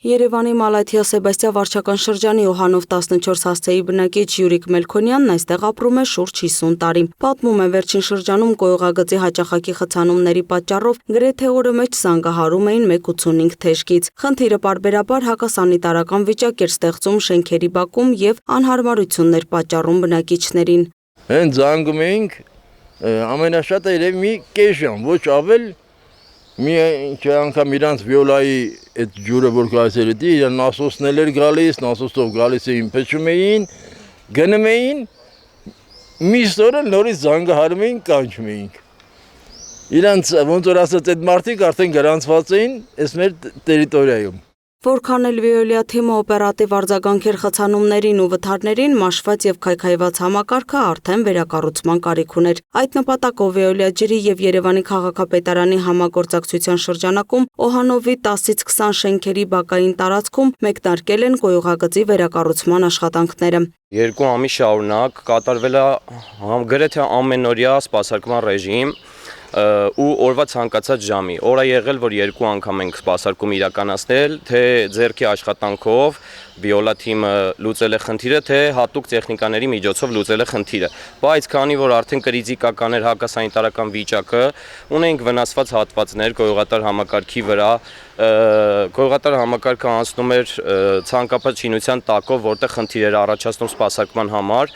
Երևանի Մալաթիա Սեբաստիա վարչական շրջանի Օհանով 14 հասցեի բնակիչ Յուրիկ Մելքոնյանն այստեղ ապրում է շուրջ 50 տարի։ Պատմում է, վերջին շրջանում կոյուղագծի հաճախակի խցանումների պատճառով գրեթե օրը մեջ զանգահարում էին 1.85 թեժգից։ Խնդիրը պարբերաբար հակասանիտարական վիճակ էր ստեղծում շենքերի բակում եւ անհարմարություններ պատճառում բնակիչներին։ Հենց զանգում էինք, ամենաշատը երևի մի կես ժամ, ոչ ավել։ Մի անգամ իրանց վիոլայի այդ ջուրը որ գալիս էր դի, իրան նասոսն էր գալիս, նասոսով գալիս էին, փչում էին, գնում էին, միշտ օրը նորից զանգահարում էին, կանչում էինք։ Իրանց ոնց որ ասած այդ մարդիկ արդեն գրանցված էին այս մեր տերիտորիայում։ Որքան էլ Վիոլիա թիմը օպերատիվ արձագանք էր խցանումներին ու վթարներին, մաշված եւ քայքայված համակարգը արդեն վերակառուցման կարիք ուներ։ Այդ նպատակով Վիոլիա ջրի եւ Երևանի քաղաքապետարանի համագործակցության շրջանակում Օհանովի 10-ից 20 շենքերի բակային տարածքում մեկնարկել են կոյուղագծի վերակառուցման աշխատանքները։ 2 ամիս շարունակ կատարվել է գրեթե ամենօրյա սպասարկման ռեժիմ ու օրվա ցանկացած ժամի։ Օր է եղել, որ 2 անգամ ենք սպասարկում իրականացնել, թե ձեռքի աշխատանքով Վիոլա թիմը լուծել է խնդիրը, թե հատուկ տեխնիկաների միջոցով լուծել է խնդիրը։ Բայց քանի որ արդեն կրիտիկական էր հակասանիտարական վիճակը, ունենք վնասված հատվածներ կոյուղատար համակարգի վրա, կոյուղատար համակարգը անցնում էր ցանկապատ շինության տակով, որտեղ խնդիր էր առաջացնում սպասարկման համար։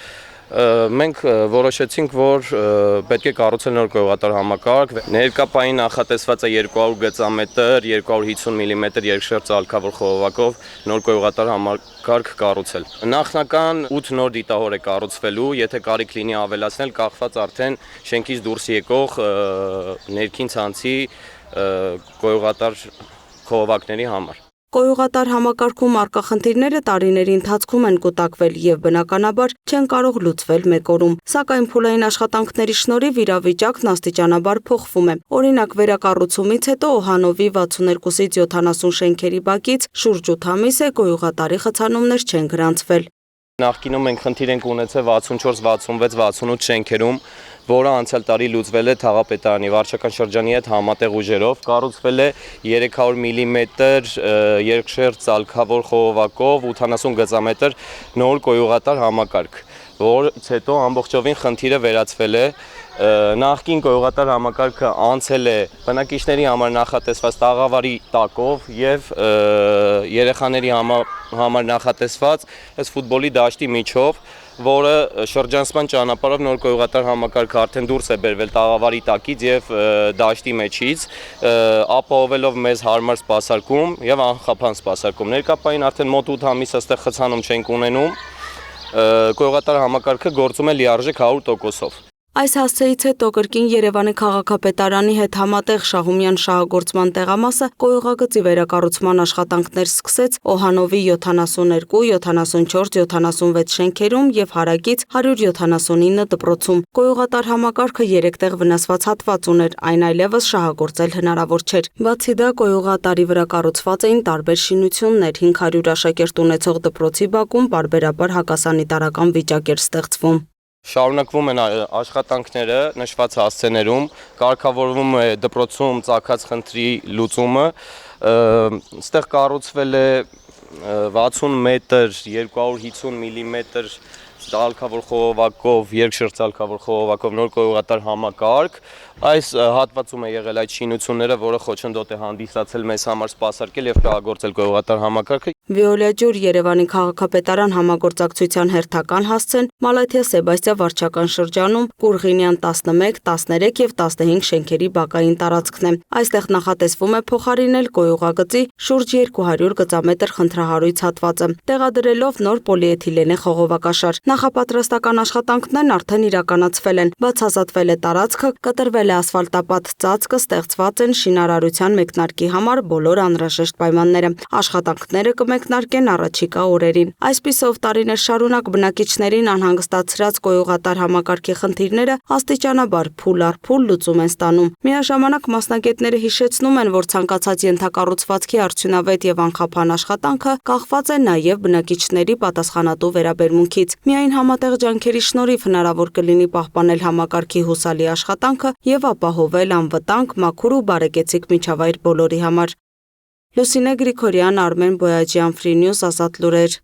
Մենք որոշեցինք, որ պետք է կառուցել նոր կոյուղատար համակարգ։ Ներկապային նախատեսված է 200 գծամետր, 250 մմ երկշերտ ծալքավոր խողովակով նոր կոյուղատար համակարգ կառուցել։ Նախնական 8 նոր դիտահոր է կառուցվելու, եթե կարիք լինի ավելացնել, կախված արդեն շենքից դուրս եկող ներքին ցանցի կոյուղատար խողովակների համար։ Կոյուղատար համակարգում առկա խնդիրները տարիների ընթացքում են կուտակվել եւ բնականաբար չեն կարող լուծվել մեկ օրում։ Սակայն փուլային աշխատանքների շնորհիվ իրավիճակն աստիճանաբար փոխվում է։ Օրինակ, վերակառուցումից հետո Օհանովի 62-ից 70 շենքերի բակից շուրջ 8 ամիս է կոյուղատարի խցանումներ չեն գրանցվել։ Նախկինում մենք խնդիր ենք ունեցել 64, 66, 68 շենքերում, որը անցյալ տարի լուծվել է Թաղապետարանի վարչական շրջանի հետ համատեղ ուժերով, կառուցվել է 300 մմ երկշերտ ծալքավոր խողովակով 80 գծամետր նոր կոյուղատար համակարգ, որից հետո ամբողջովին խնդիրը վերացվել է։ Նախկին կոյուղատար համակարգը անցել է բնակիչների համար նախատեսված տաղավարի տակով եւ երեխաների համար նախատեսված այս ֆուտբոլի դաշտի միջով, որը շրջանցման ճանապարհով նոր կոյուղատար համակարգը արդեն դուրս է բերվել տաղավարի տակից եւ դաշտի մեջից, ապահովելով մեզ հարմար սպասարկում եւ անխափան սպասարկում։ Ներկապային արդեն մոտ 8 ամիս այստեղ խցանում չենք ունենում, կոյուղատար համակարգը գործում է լիարժեք 100%-ով։ Այս հասցեից հետո կրկին Երևանի քաղաքապետարանի հետ համատեղ Շահումյան շահագործման տեղամասը կոյուղագծի վերակառուցման աշխատանքներ սկսեց Օհանովի 72, 74, 76 շենքերում եւ հարակից 179 դպրոցում։ Կոյուղատար համակարգը 3 տեղ վնասված հատված ուներ, այն այլևս շահագործել հնարավոր չէր։ Բացի դա, կոյուղատարի վրա կառուցված էին տարբեր շինություններ, 500 աշակերտ ունեցող դպրոցի բակում պարբերաբար հակասանիտարական վիճակ էր ստեղծվում։ Շարունակվում են աշխատանքները նշված հասցեներում, կարգավորվում է դպրոցում ծագած խնդրի լուծումը, այստեղ կառուցվել է 60 մետր 250 մմ ծալքավոր խողովակով, երկշերտ ծալքավոր խողովակով նոր կոյուղատար համակարգ։ Այս հատվածում է եղել այդ շինությունները, որը խոչընդոտ է հանդիսացել մեզ համար սպասարկել եւ շահագործել կոյուղատար համակարգը։ Վիոլիա ջուր Երևանի քաղաքապետարան համագործակցության հերթական հասցեն Մալաթիա Սեբաստիա վարչական շրջանում Կուրղինյան 11, 13 եւ 15 շենքերի բակային տարածքն է։ Այստեղ նախատեսվում է փոխարինել կոյուղագծի շուրջ 200 գծամետր խնդրահարույց հատվածը, տեղադրելով նոր պոլիէթիլենե խողովակաշար։ Նախապատրաստական աշխատանքներն արդեն իրականացվել են, բացահայտվել է տարածքը, կտրվել է ասֆալտապատ ծածկը, ստեղծված են շինարարության մեկնարկի համար բոլոր անհրաժեշտ պայմանները։ Աշխատանքները կմեկնարկեն առաջիկա օրերին։ Այսպիսով տարիներ շարունակ բնակիչներին անհանգստացրած կոյուղատար համակարգի խնդիրները աստիճանաբար փուլ առ փուլ լուծում են ստանում։ Միաժամանակ մասնագետները հիշեցնում են, որ ցանկացած ենթակառուցվածքի արդյունավետ եւ անխափան աշխատանքը կախված է նաեւ բնակիչների պատասխանատու վերաբերմունքից։ Միայն համատեղ ջանքերի շնորհիվ հնարավոր կլինի պահպանել համակարգի հուսալի աշխատանքը եւ ապահովել անվտանգ, մաքուր ու բարեկեցիկ միջավայր բոլորի համար։ Լուսինե Գրիգորյան, Արմեն Բոյաջյան, Free News, Ազատ լուրեր։